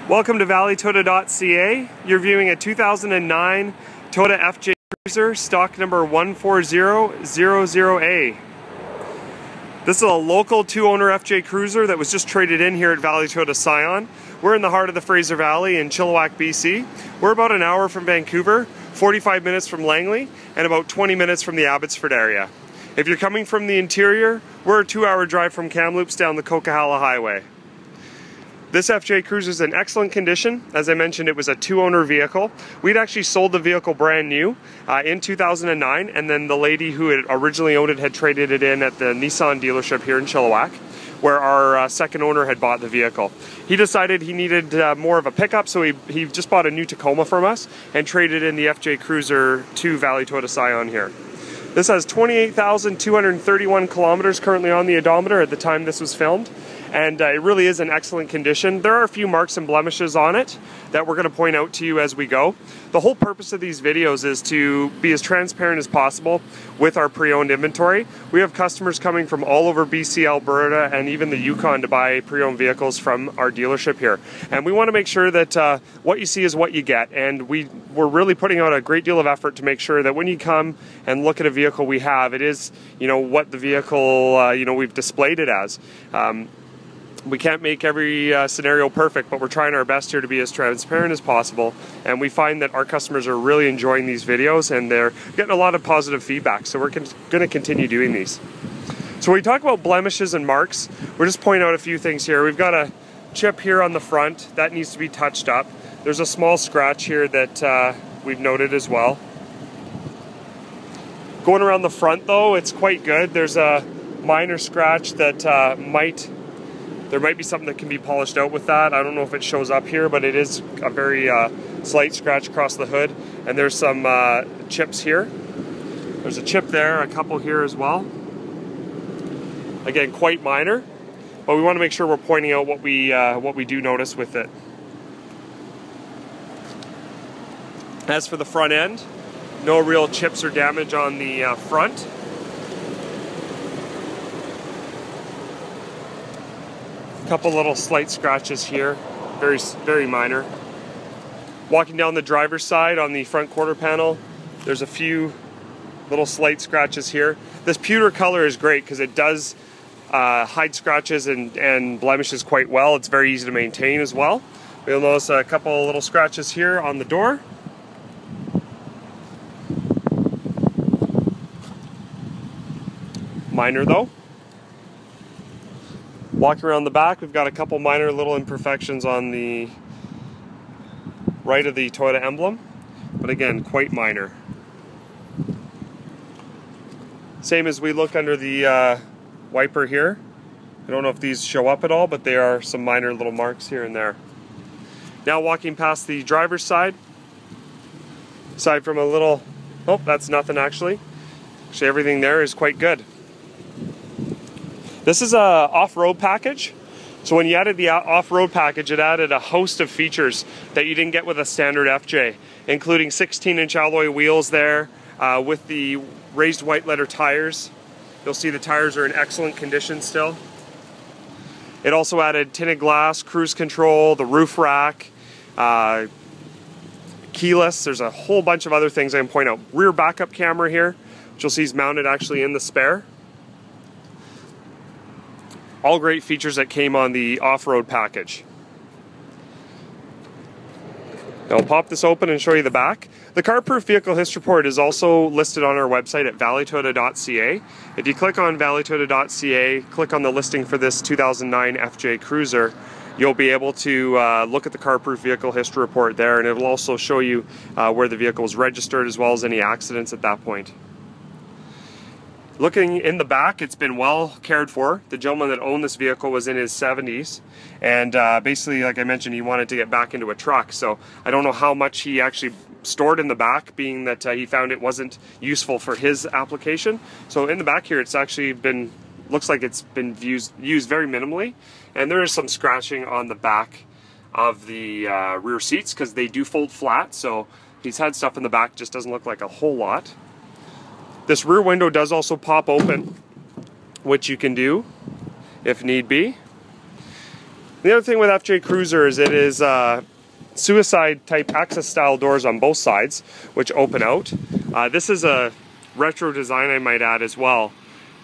Welcome to valleytoyota.ca. You're viewing a 2009 Toyota FJ Cruiser, stock number 14000A. This is a local two-owner FJ Cruiser that was just traded in here at Valley Toyota Scion. We're in the heart of the Fraser Valley in Chilliwack, BC. We're about an hour from Vancouver, 45 minutes from Langley, and about 20 minutes from the Abbotsford area. If you're coming from the interior, we're a 2-hour drive from Kamloops down the Coquihalla Highway. This FJ Cruiser is in excellent condition. As I mentioned, it was a two-owner vehicle. We'd actually sold the vehicle brand new in 2009, and then the lady who had originally owned it had traded it in at the Nissan dealership here in Chilliwack, where our second owner had bought the vehicle. He decided he needed more of a pickup, so he just bought a new Tacoma from us and traded in the FJ Cruiser to Valley Toyota Scion here. This has 28,231 kilometers currently on the odometer at the time this was filmed, and it really is in excellent condition. There are a few marks and blemishes on it that we're going to point out to you as we go. The whole purpose of these videos is to be as transparent as possible with our pre-owned inventory. We have customers coming from all over BC, Alberta, and even the Yukon to buy pre-owned vehicles from our dealership here. And we want to make sure that what you see is what you get, and we're really putting out a great deal of effort to make sure that when you come and look at a vehicle we have, it is, what the vehicle, we've displayed it as. We can't make every scenario perfect, but we're trying our best here to be as transparent as possible, and we find that our customers are really enjoying these videos and they're getting a lot of positive feedback, so we're going to continue doing these. So when we talk about blemishes and marks, we're just pointing out a few things here. We've got a chip here on the front that needs to be touched up. There's a small scratch here that we've noted as well. Going around the front though, it's quite good. There's a minor scratch that there might be something that can be polished out with that. I don't know if it shows up here, but it is a very slight scratch across the hood. And there's some chips here. There's a chip there, a couple here as well. Again, quite minor, but we want to make sure we're pointing out what we do notice with it. As for the front end, no real chips or damage on the front. Couple little slight scratches here, very minor. Walking down the driver's side on the front quarter panel, there's a few little slight scratches here. This pewter color is great because it does hide scratches and blemishes quite well. It's very easy to maintain as well. You'll notice a couple little scratches here on the door. Minor though. Walking around the back, we've got a couple minor little imperfections on the right of the Toyota emblem, but again, quite minor. Same as we look under the wiper here. I don't know if these show up at all, but they are some minor little marks here and there. Now walking past the driver's side, aside from a little, oh, that's nothing actually. Actually, everything there is quite good. This is a off-road package. So when you added the off-road package, it added a host of features that you didn't get with a standard FJ, including 16-inch alloy wheels there with the raised white letter tires. You'll see the tires are in excellent condition still. It also added tinted glass, cruise control, the roof rack, keyless. There's a whole bunch of other things I can point out. Rear backup camera here, which you'll see is mounted actually in the spare. All great features that came on the off-road package. Now I'll pop this open and show you the back. The Carproof Vehicle History Report is also listed on our website at valleytoyota.ca. If you click on valleytoyota.ca, click on the listing for this 2009 FJ Cruiser, you'll be able to look at the Carproof Vehicle History Report there, and it will also show you where the vehicle was registered as well as any accidents at that point. Looking in the back, it's been well cared for. The gentleman that owned this vehicle was in his 70s, and basically, like I mentioned, he wanted to get back into a truck. So I don't know how much he actually stored in the back, being that he found it wasn't useful for his application. So in the back here, it's actually been, looks like it's been used very minimally, and there is some scratching on the back of the rear seats because they do fold flat. So he's had stuff in the back, just doesn't look like a whole lot. This rear window does also pop open, which you can do if need be. The other thing with FJ Cruiser is it is suicide type access style doors on both sides, which open out. This is a retro design, I might add, as well.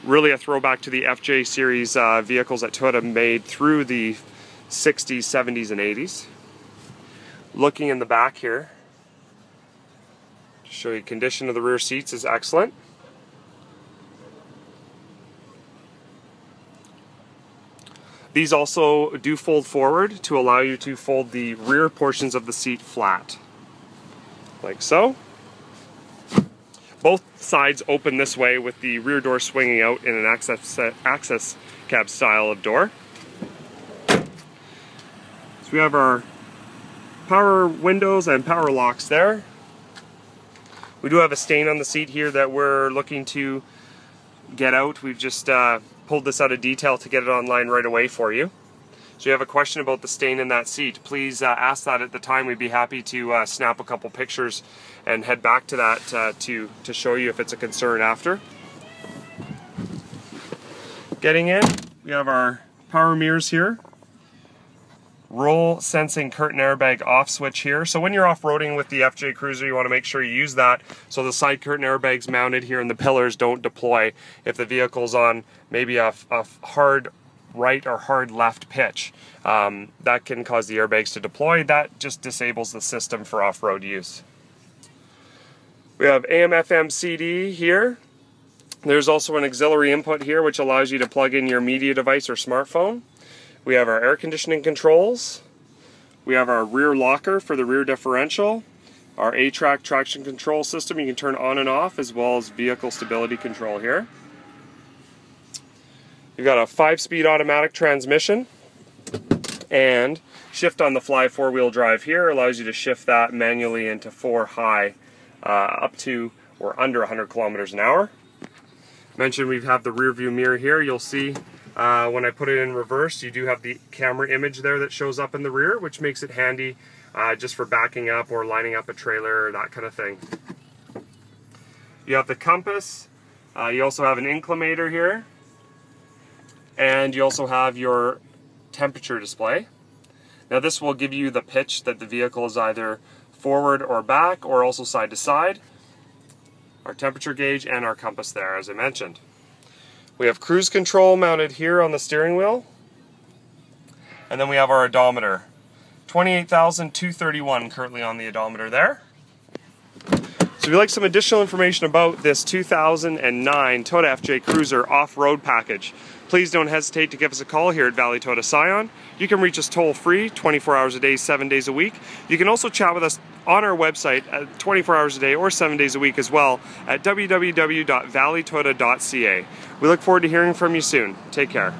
Really a throwback to the FJ series vehicles that Toyota made through the 60s, 70s, and 80s. Looking in the back here, to show you condition of the rear seats is excellent. These also do fold forward to allow you to fold the rear portions of the seat flat, like so. Both sides open this way with the rear door swinging out in an access cab style of door. So we have our power windows and power locks there. We do have a stain on the seat here that we're looking to get out. We've just pulled this out of detail to get it online right away for you. So you have a question about the stain in that seat, please ask that at the time. We'd be happy to snap a couple pictures and head back to that to show you if it's a concern after. Getting in, we have our power mirrors here. Roll sensing curtain airbag off switch here. So when you're off-roading with the FJ Cruiser, you want to make sure you use that so the side curtain airbags mounted here in the pillars don't deploy if the vehicle's on maybe a hard right or hard left pitch. That can cause the airbags to deploy. That just disables the system for off-road use. We have AM, FM, CD here. There's also an auxiliary input here which allows you to plug in your media device or smartphone. We have our air conditioning controls. We have our rear locker for the rear differential. Our A-Track traction control system you can turn on and off, as well as vehicle stability control here. You've got a 5-speed automatic transmission, and shift on the fly 4-wheel drive here allows you to shift that manually into 4 high up to or under 100 kilometers an hour. Mentioned we have the rear view mirror here. You'll see when I put it in reverse, you do have the camera image there that shows up in the rear, which makes it handy just for backing up or lining up a trailer, that kind of thing. You have the compass. You also have an inclinator here. And you also have your temperature display. Now this will give you the pitch that the vehicle is either forward or back, or also side to side. Our temperature gauge and our compass there, as I mentioned. We have cruise control mounted here on the steering wheel. And then we have our odometer. 28,231 currently on the odometer there. So if you'd like some additional information about this 2009 Toyota FJ Cruiser off-road package, please don't hesitate to give us a call here at Valley Toyota Scion. You can reach us toll-free, 24 hours a day, 7 days a week. You can also chat with us on our website 24 hours a day or 7 days a week as well at www.valleytoyota.ca. We look forward to hearing from you soon. Take care.